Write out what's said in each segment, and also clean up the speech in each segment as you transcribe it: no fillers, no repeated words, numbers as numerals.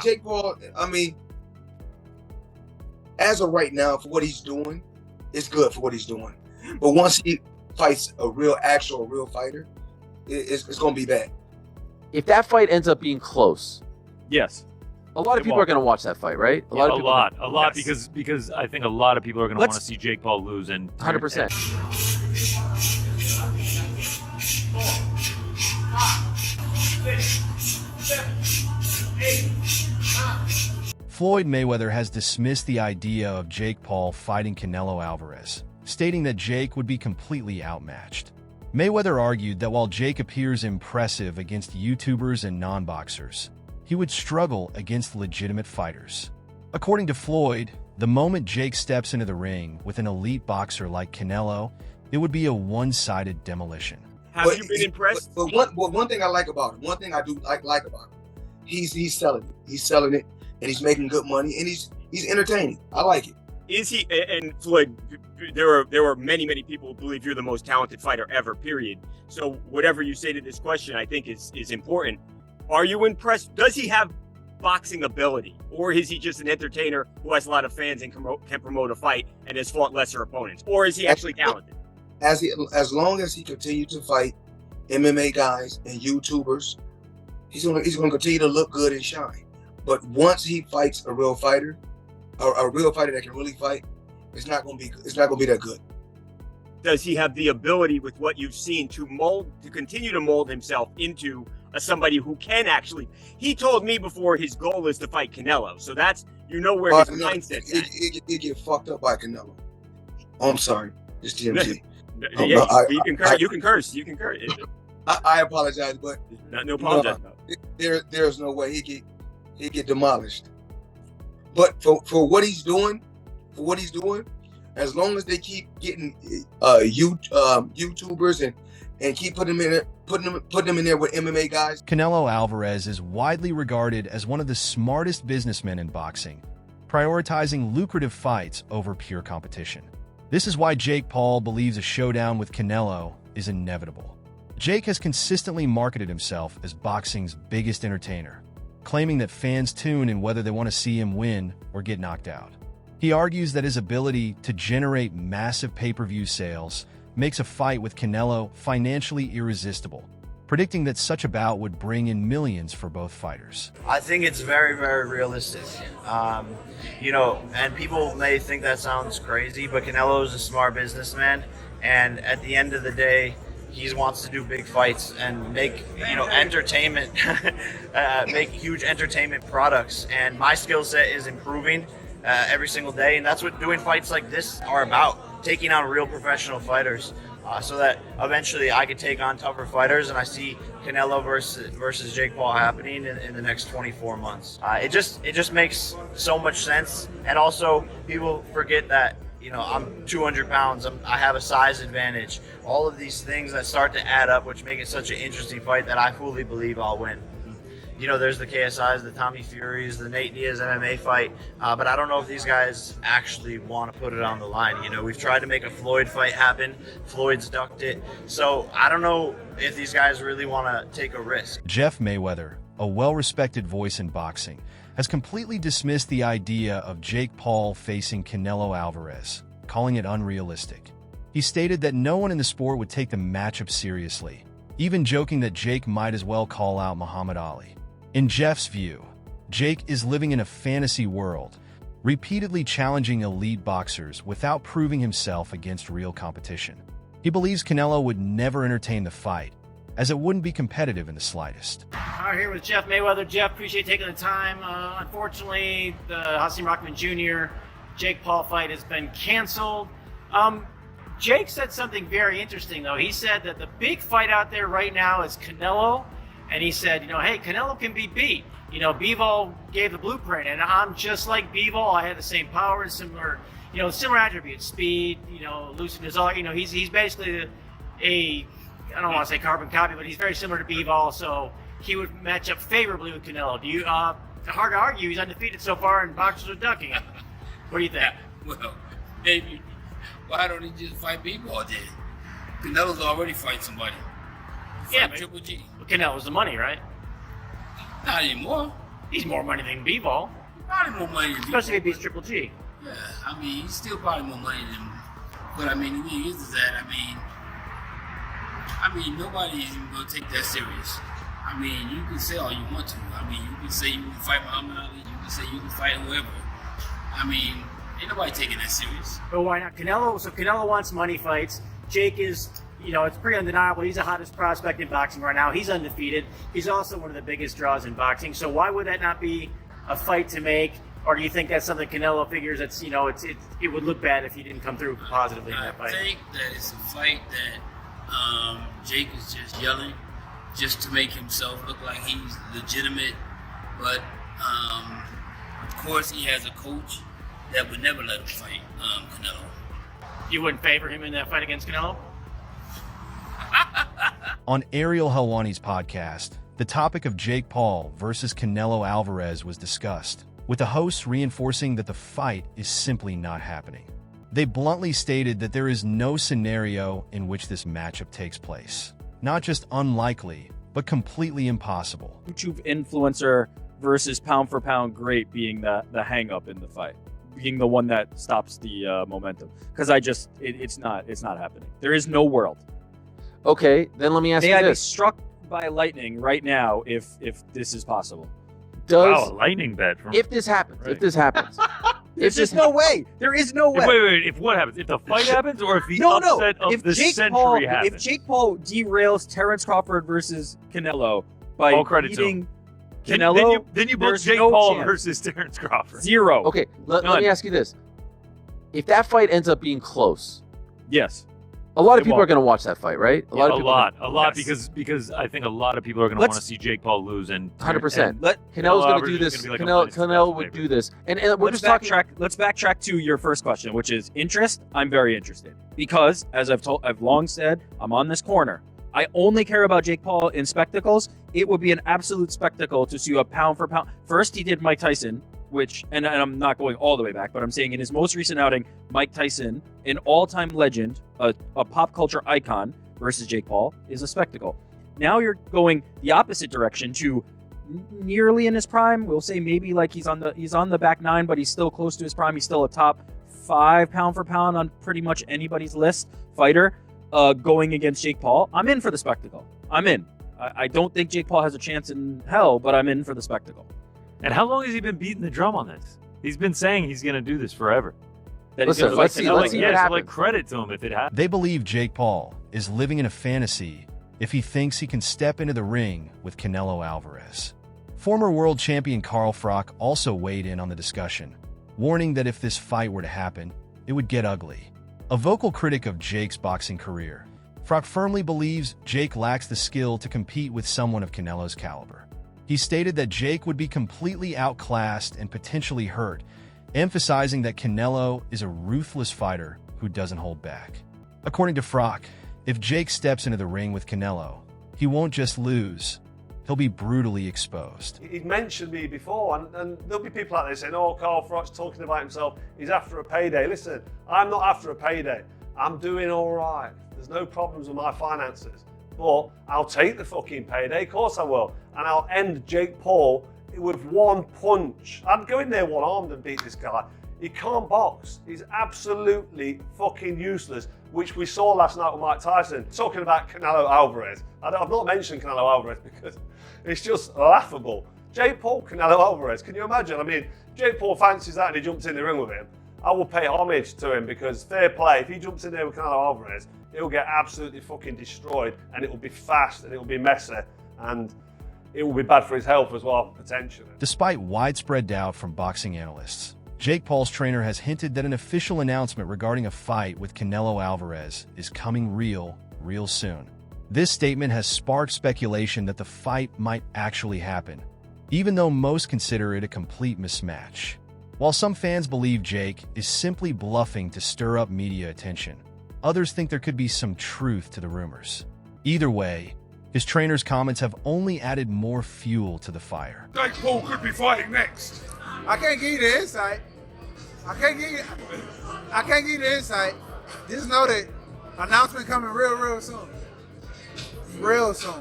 Jake Paul, I mean, as of right now, for what he's doing, it's good for what he's doing. But once he fights a real fighter, it's going to be bad. If that fight ends up being close, yes, a lot of people are going to watch that fight, right? A lot, because I think a lot of people are going to want to see Jake Paul lose, and 100%. Floyd Mayweather has dismissed the idea of Jake Paul fighting Canelo Alvarez, stating that Jake would be completely outmatched. Mayweather argued that while Jake appears impressive against YouTubers and non-boxers, he would struggle against legitimate fighters. According to Floyd, the moment Jake steps into the ring with an elite boxer like Canelo, it would be a one-sided demolition. Have you been impressed? But one thing I like about him, one thing I do like about him, he's selling it. He's selling it, and he's making good money, and he's entertaining. I like it. Is he? And Floyd, there were many people who believe you're the most talented fighter ever. Period. So whatever you say to this question, I think is important. Are you impressed? Does he have boxing ability, or is he just an entertainer who has a lot of fans and can promote a fight and has fought lesser opponents, or is he actually talented? As long as he continues to fight MMA guys and YouTubers, he's gonna continue to look good and shine. But once he fights a real fighter that can really fight, it's not gonna be that good. Does he have the ability, with what you've seen, to continue to mold himself into somebody who can actually? He told me before his goal is to fight Canelo, so that's where his mindset's at. He get fucked up by Canelo. Oh, I'm sorry, it's TMZ. You can curse. You can curse. I apologize, but no apologize. There's no way he get demolished. But for what he's doing, as long as they keep getting YouTubers and keep putting them in there with MMA guys. Canelo Alvarez is widely regarded as one of the smartest businessmen in boxing, prioritizing lucrative fights over pure competition. This is why Jake Paul believes a showdown with Canelo is inevitable. Jake has consistently marketed himself as boxing's biggest entertainer, claiming that fans tune in whether they want to see him win or get knocked out. He argues that his ability to generate massive pay-per-view sales makes a fight with Canelo financially irresistible, predicting that such a bout would bring in millions for both fighters. I think it's very, very realistic. And people may think that sounds crazy, but Canelo is a smart businessman, and at the end of the day, he wants to do big fights and make, entertainment, make huge entertainment products. And my skill set is improving every single day, and that's what doing fights like this are about, taking on real professional fighters, so that eventually I could take on tougher fighters, and I see Canelo versus Jake Paul happening in the next 24 months. It just makes so much sense, and also people forget that I'm 200 pounds, I have a size advantage, all of these things that start to add up, which make it such an interesting fight that I fully believe I'll win. There's the KSIs, the Tommy Furies, the Nate Diaz MMA fight, but I don't know if these guys actually want to put it on the line. We've tried to make a Floyd fight happen. Floyd's ducked it. So I don't know if these guys really want to take a risk. Jeff Mayweather, a well-respected voice in boxing, has completely dismissed the idea of Jake Paul facing Canelo Alvarez, calling it unrealistic. He stated that no one in the sport would take the matchup seriously, even joking that Jake might as well call out Muhammad Ali. In Jeff's view, Jake is living in a fantasy world, repeatedly challenging elite boxers without proving himself against real competition. He believes Canelo would never entertain the fight, as it wouldn't be competitive in the slightest. All right, here with Jeff Mayweather. Jeff, appreciate taking the time. Unfortunately, the Hasim Rahman Jr. Jake Paul fight has been canceled. Jake said something very interesting, though. He said that the big fight out there right now is Canelo. And he said, hey, Canelo can be beat. Bivol gave the blueprint, and I'm just like Bivol. I have the same power and similar attributes, speed, looseness. He's basically I don't want to say carbon copy, but he's very similar to Bivol, so he would match up favorably with Canelo. Hard to argue. He's undefeated so far, and boxers are ducking him. What do you think? Well, maybe. Why don't he just fight Bivol then? Canelo's already fight somebody. Yeah, Triple G. Canelo's the money, right? Not anymore. He's more money than Bivol, Probably more money than especially if he Bivol. beats Triple G. Yeah, I mean, he's still probably more money than. But I mean, the thing is that I mean, nobody is even gonna take that serious. I mean, you can say all you want to. I mean, you can say you can fight Muhammad Ali. You can say you can fight whoever. I mean, ain't nobody taking that serious. But why not? Canelo wants money fights. Jake is, it's pretty undeniable. He's the hottest prospect in boxing right now. He's undefeated. He's also one of the biggest draws in boxing. So why would that not be a fight to make? Or do you think that's something Canelo figures that's, it would look bad if he didn't come through positively in that fight? I think that it's a fight that Jake is just yelling just to make himself look like he's legitimate. But, of course, he has a coach that would never let him fight Canelo. You wouldn't favor him in that fight against Canelo? On Ariel Helwani's podcast, the topic of Jake Paul versus Canelo Alvarez was discussed, with the hosts reinforcing that the fight is simply not happening. They bluntly stated that there is no scenario in which this matchup takes place. Not just unlikely, but completely impossible. YouTube influencer versus pound for pound great being the hang up in the fight, being the one that stops the momentum. Because it's not happening. There is no world. Okay, then let me ask May you I be this. struck by lightning right now if this is possible? Wow, a lightning bet. If this happens, Right. if this happens, There's just no way. There is no way. Wait. If what happens? If the fight happens, or if the upset of if the Jake century Paul, happens? If Jake Paul derails Terrence Crawford versus Canelo by All credit to beating Then Canelo, you book there's Jake no Paul chance. versus Terrence Crawford. Zero. okay, let None. me ask you this. If that fight ends up being close, Yes. a lot of It people won't. are going to watch that fight, right? A of people lot, Yes. because I think a lot of people are going to want to Let's- see Jake Paul lose, and 100%. Let Canelo's going to Alvarez do is this. gonna be like a Canelo minus would 1,000 do this, and we're let's just talking. backtrack. Let's backtrack to your first question, which is interest. I'm very interested because, as I've long said, I'm on this corner. I only care about Jake Paul in spectacles. It would be an absolute spectacle to see a pound for pound. First, he did Mike Tyson, which, and I'm not going all the way back, but I'm saying in his most recent outing, Mike Tyson, an all-time legend, a pop culture icon, versus Jake Paul is a spectacle. Now you're going the opposite direction to nearly in his prime. We'll say maybe like he's on the back nine, but he's still close to his prime. He's still a top 5 pound for pound on pretty much anybody's list fighter. Going against Jake Paul, I'm in for the spectacle. I'm in. I don't think Jake Paul has a chance in hell, but I'm in for the spectacle. And how long has he been beating the drum on this? He's been saying he's going to do this forever. That he's Listen, gonna let's fight see- Canelo. let's see what So happens. like credit to him if it happens. They believe Jake Paul is living in a fantasy if he thinks he can step into the ring with Canelo Alvarez. Former world champion Carl Froch also weighed in on the discussion, warning that if this fight were to happen, it would get ugly. A vocal critic of Jake's boxing career, Froch firmly believes Jake lacks the skill to compete with someone of Canelo's caliber. He stated that Jake would be completely outclassed and potentially hurt, emphasizing that Canelo is a ruthless fighter who doesn't hold back. According to Froch, if Jake steps into the ring with Canelo, he won't just lose, he'll be brutally exposed. He'd mentioned me before, and there'll be people out there saying, oh, Carl Froch's talking about himself, he's after a payday. Listen, I'm not after a payday. I'm doing all right. There's no problems with my finances. But I'll take the fucking payday, of course I will. And I'll end Jake Paul with one punch. I'd go in there one-armed and beat this guy. He can't box. He's absolutely fucking useless, which we saw last night with Mike Tyson. Talking about Canelo Alvarez. I've not mentioned Canelo Alvarez because it's just laughable. Jake Paul, Canelo Alvarez. Can you imagine? I mean, Jake Paul fancies that and he jumps in the ring with him. I will pay homage to him because fair play. If he jumps in there with Canelo Alvarez, he'll get absolutely fucking destroyed and it will be fast and it will be messy and it will be bad for his health as well, potentially. Despite widespread doubt from boxing analysts, Jake Paul's trainer has hinted that an official announcement regarding a fight with Canelo Alvarez is coming real soon. This statement has sparked speculation that the fight might actually happen, even though most consider it a complete mismatch. While some fans believe Jake is simply bluffing to stir up media attention, others think there could be some truth to the rumors. Either way, his trainer's comments have only added more fuel to the fire. Jake Paul could be fighting next. I can't give you the insight. I can't give you the insight. Just know that announcement coming real soon. Real soon.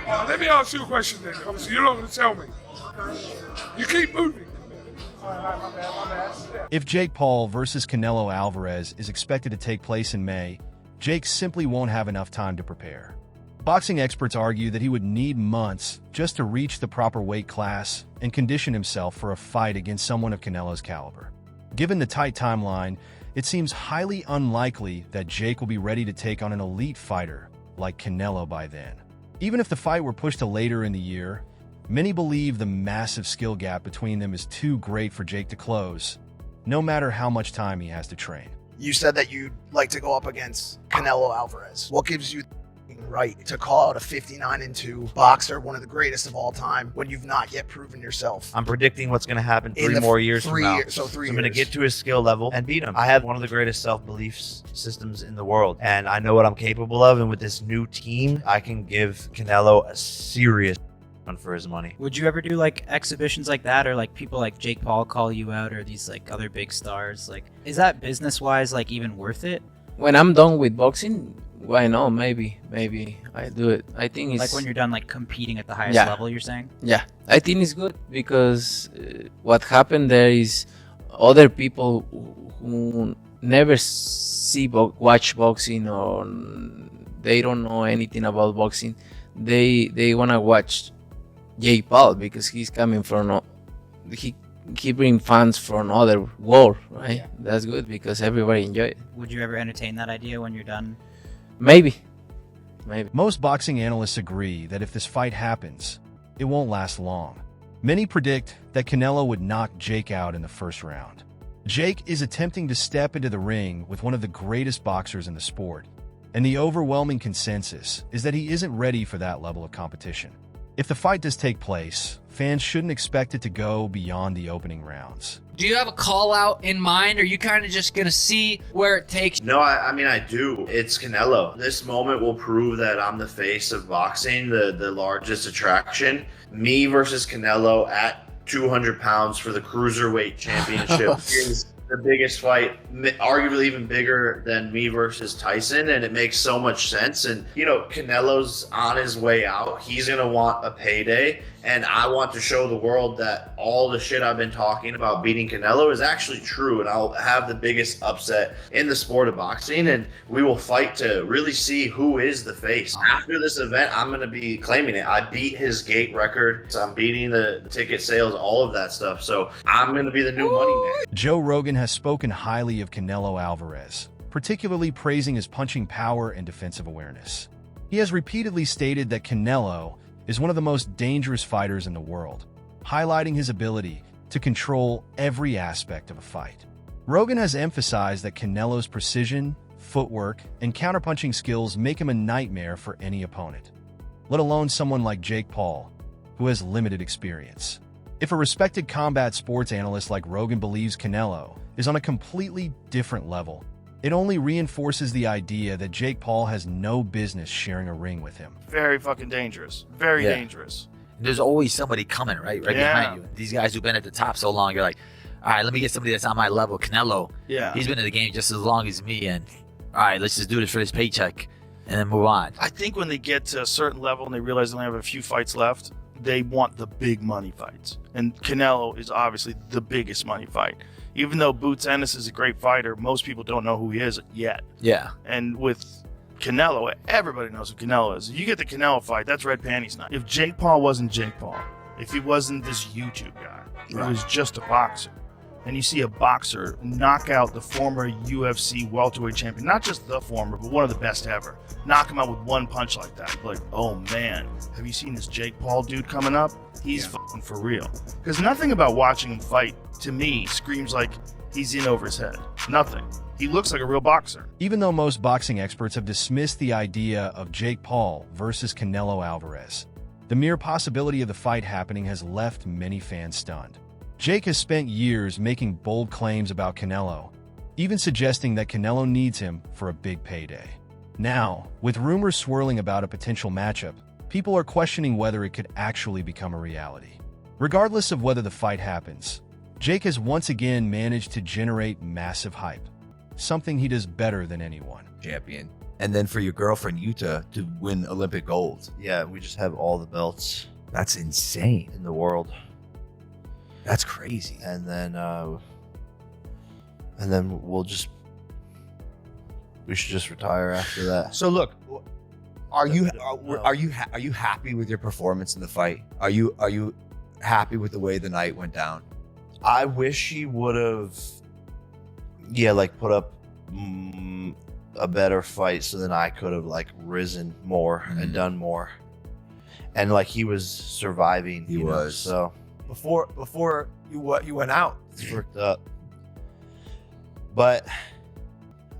Let me ask you a question then. Obviously, you're not going to tell me. You keep moving. If Jake Paul versus Canelo Alvarez is expected to take place in May, Jake simply won't have enough time to prepare. Boxing experts argue that he would need months just to reach the proper weight class and condition himself for a fight against someone of Canelo's caliber. Given the tight timeline, it seems highly unlikely that Jake will be ready to take on an elite fighter like Canelo by then. Even if the fight were pushed to later in the year, many believe the massive skill gap between them is too great for Jake to close, no matter how much time he has to train. You said that you'd like to go up against Canelo Alvarez. What gives you the right to call out a 59-2 boxer, one of the greatest of all time, when you've not yet proven yourself? I'm predicting what's going to happen In three the more years from 3 now. years, so 3 I'm going to years. get to his skill level and beat him. I have one of the greatest self-belief systems in the world, and I know what I'm capable of. And with this new team, I can give Canelo a serious run for his money. Would you ever do like exhibitions like that, or like people like Jake Paul call you out, or these like other big stars? Like, is that business-wise like even worth it? When I'm done with boxing, why not? Maybe I do it. I think it's Like when you're done like competing at the highest Yeah. level, you're saying? Yeah, I think it's good because what happened there is other people who never watch boxing, or they don't know anything about boxing, they wanna watch Jake Paul because he's coming from he bring fans from other world, right? Yeah. That's good because everybody enjoy it. Would you ever entertain that idea when you're done? Maybe. Most boxing analysts agree that if this fight happens, it won't last long. Many predict that Canelo would knock Jake out in the first round. Jake is attempting to step into the ring with one of the greatest boxers in the sport, and the overwhelming consensus is that he isn't ready for that level of competition. If the fight does take place, fans shouldn't expect it to go beyond the opening rounds. Do you have a call out in mind, or are you kind of just going to see where it takes? No, I mean, I do. It's Canelo. This moment will prove that I'm the face of boxing, the largest attraction. Me versus Canelo at 200 pounds for the cruiserweight championship is the biggest fight, arguably even bigger than me versus Tyson, and it makes so much sense. And, you know, Canelo's on his way out. He's going to want a payday, and I want to show the world that all the shit I've been talking about beating Canelo is actually true, and I'll have the biggest upset in the sport of boxing, and we will fight to really see who is the face. After this event, I'm going to be claiming it. I beat his gate record. So I'm beating the ticket sales, all of that stuff. So I'm going to be the new money man. Joe Rogan has spoken highly of Canelo Alvarez, particularly praising his punching power and defensive awareness. He has repeatedly stated that Canelo is one of the most dangerous fighters in the world, highlighting his ability to control every aspect of a fight. Rogan has emphasized that Canelo's precision, footwork, and counterpunching skills make him a nightmare for any opponent, let alone someone like Jake Paul, who has limited experience. If a respected combat sports analyst like Rogan believes Canelo is on a completely different level, it only reinforces the idea that Jake Paul has no business sharing a ring with him. Very fucking dangerous. Very dangerous. There's always somebody coming, right behind you. These guys who've been at the top so long, you're like, all right, let me get somebody that's on my level. Canelo, he's been in the game just as long as me, and all right, let's just do this for this paycheck and then move on. I think when they get to a certain level and they realize they only have a few fights left, they want the big money fights. And Canelo is obviously the biggest money fight. Even though Boots Ennis is a great fighter, most people don't know who he is yet. Yeah. And with Canelo, everybody knows who Canelo is. If you get the Canelo fight, that's red panties night. If Jake Paul wasn't Jake Paul, if he wasn't this YouTube guy, he was just a boxer, and you see a boxer knock out the former UFC welterweight champion, not just the former, but one of the best ever, knock him out with one punch like that, like, oh man, have you seen this Jake Paul dude coming up? He's fucking for real. Because nothing about watching him fight, to me, screams like he's in over his head. Nothing. He looks like a real boxer. Even though most boxing experts have dismissed the idea of Jake Paul versus Canelo Alvarez, the mere possibility of the fight happening has left many fans stunned. Jake has spent years making bold claims about Canelo, even suggesting that Canelo needs him for a big payday. Now, with rumors swirling about a potential matchup, people are questioning whether it could actually become a reality. Regardless of whether the fight happens, Jake has once again managed to generate massive hype, something he does better than anyone. Champion. And then for your girlfriend, Yuta, to win Olympic gold. Yeah, we just have all the belts That's insane. in the world. That's crazy. And then we should just retire after that. So look, are you happy with your performance in the fight? Are you happy with the way the night went down? I wish he would have, put up a better fight, so then I could have risen more and done more. And he was surviving. He was. So Before you went out, it's worked up. But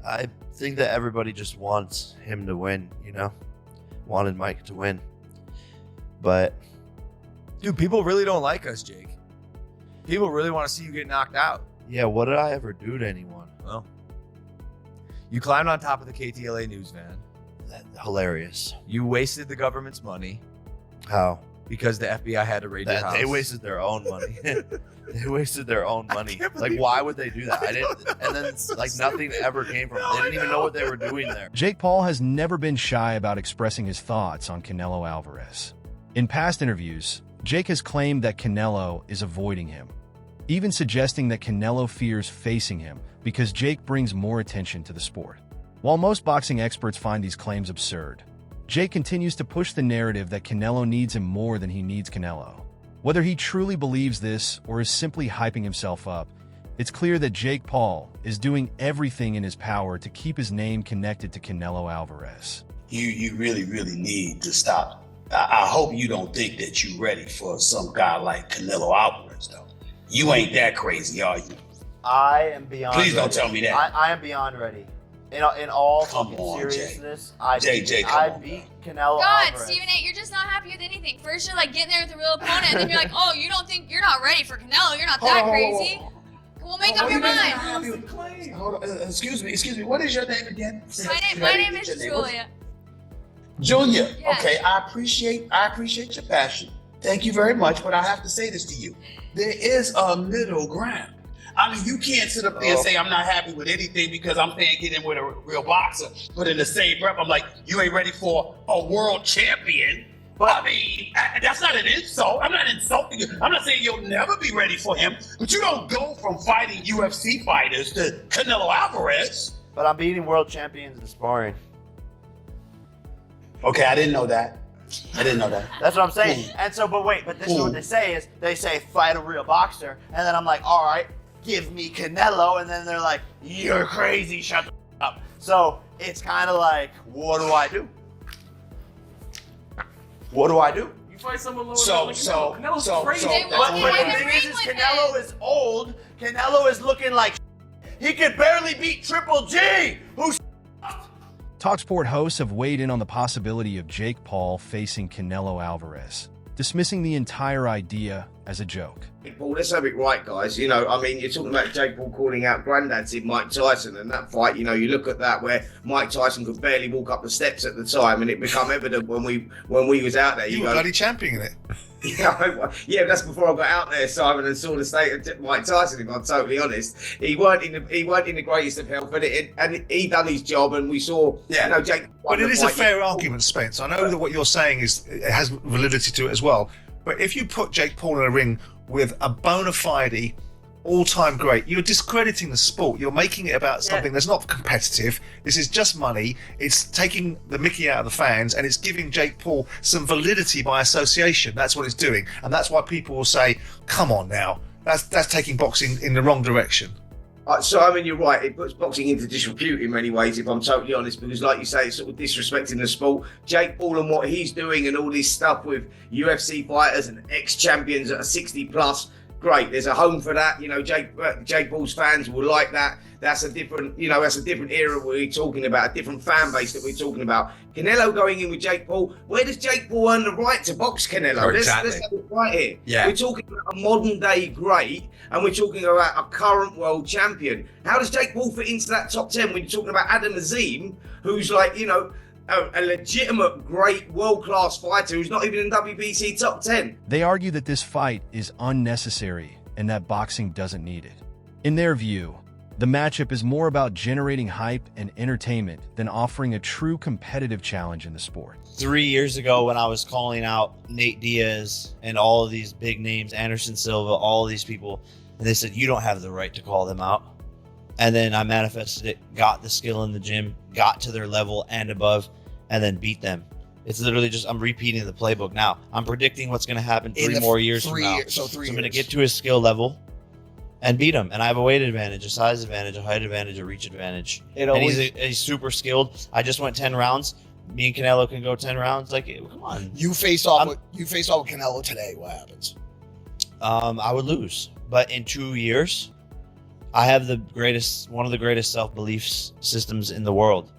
I think that everybody just wants him to win, wanted Mike to win. But dude, people really don't like us, Jake. People really want to see you get knocked out. Yeah, what did I ever do to anyone? Well, you climbed on top of the KTLA news van. Hilarious. You wasted the government's money. How? Because the FBI had to raid your house. They wasted their own money. They wasted their own money. Why would they do that? I didn't. And then nothing ever came from it. They didn't even know what they were doing there. Jake Paul has never been shy about expressing his thoughts on Canelo Alvarez. In past interviews, Jake has claimed that Canelo is avoiding him, even suggesting that Canelo fears facing him because Jake brings more attention to the sport. While most boxing experts find these claims absurd, Jake continues to push the narrative that Canelo needs him more than he needs Canelo. Whether he truly believes this or is simply hyping himself up, it's clear that Jake Paul is doing everything in his power to keep his name connected to Canelo Alvarez. You really, really need to stop. I hope you don't think that you're ready for some guy like Canelo Alvarez, though. You ain't that crazy, are you? I am beyond Please don't ready. tell me that. I am beyond ready. In all Come on, seriousness, Jay. I beat Canelo God, Alvarez. Stephen A., you're just not happy with anything. First, you're getting there with a real opponent, and then you're like, oh, you don't think you're not ready for Canelo? You're not that crazy. Well, make up your mind. Hold on. Excuse me. What is your name again? My name is Julia. Julia. Yes. Okay, I appreciate your passion. Thank you very much, but I have to say this to you. There is a middle ground. I mean, you can't sit up there and say I'm not happy with anything because I'm saying get in with a real boxer. But in the same breath, I'm like, you ain't ready for a world champion. I mean, that's not an insult. I'm not insulting you. I'm not saying you'll never be ready for him. But you don't go from fighting UFC fighters to Canelo Alvarez. But I'm beating world champions in sparring. Okay, I didn't know that. That's what I'm saying. And so, but this is what they say fight a real boxer. And then I'm like, all right, give me Canelo. And then they're like, you're crazy, shut the up. So it's kind of like, what do I do? You fight someone lower So- than so- Canelo's so- crazy. so- But the thing is Canelo is old. Canelo is looking like he could barely beat Triple G. Who's TalkSport hosts have weighed in on the possibility of Jake Paul facing Canelo Alvarez, dismissing the entire idea as a joke. Paul, let's have it right, guys. You're talking about Jake Paul calling out granddads in Mike Tyson, and that fight, you look at that where Mike Tyson could barely walk up the steps at the time, and it became evident when we was out there. You were bloody championing it. Yeah, that's before I got out there, Simon, and saw the state of Mike Tyson. If I'm totally honest, he weren't in the greatest of health, and he done his job, and we saw, Jake. But it is a fair argument, Spence. I know that what you're saying it has validity to it as well. But if you put Jake Paul in a ring with a bona fide all-time great, you're discrediting the sport. You're making it about something that's not competitive. This is just money. It's taking the mickey out of the fans, and it's giving Jake Paul some validity by association. That's what it's doing, and that's why people will say, "Come on now, that's taking boxing in the wrong direction." So, I mean, you're right. It puts boxing into disrepute in many ways, if I'm totally honest, because like you say, it's sort of disrespecting the sport. Jake Paul and what he's doing and all this stuff with UFC fighters and ex-champions that are 60 plus, great. There's a home for that. Jake Paul's fans will like that. That's a different era we're talking about, a different fan base that we're talking about. Canelo going in with Jake Paul. Where does Jake Paul earn the right to box Canelo? Let's have it right here. Yeah. We're talking about a modern day great, and we're talking about a current world champion. How does Jake Paul fit into that top 10 when you're talking about Adam Azim, who's a legitimate great world-class fighter who's not even in WBC top 10? They argue that this fight is unnecessary and that boxing doesn't need it. In their view, The matchup is more about generating hype and entertainment than offering a true competitive challenge in the sport. 3 years ago when I was calling out Nate Diaz and all of these big names, Anderson Silva, all of these people, and they said, you don't have the right to call them out. And then I manifested it, got the skill in the gym, got to their level and above, and then beat them. It's literally just, I'm repeating the playbook now. I'm predicting what's going to happen 3 more years from now. So I'm going to get to his skill level and beat him. And I have a weight advantage, a size advantage, a height advantage, a reach advantage. And he's super skilled. I just went 10 rounds. Me and Canelo can go 10 rounds. Like, come on. You face off with Canelo today. What happens? I would lose. But in 2 years, I have one of the greatest self-belief systems in the world.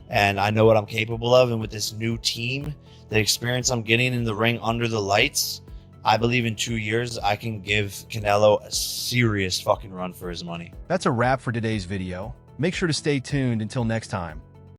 And I know what I'm capable of. And with this new team, the experience I'm getting in the ring under the lights, I believe in 2 years, I can give Canelo a serious fucking run for his money. That's a wrap for today's video. Make sure to stay tuned until next time.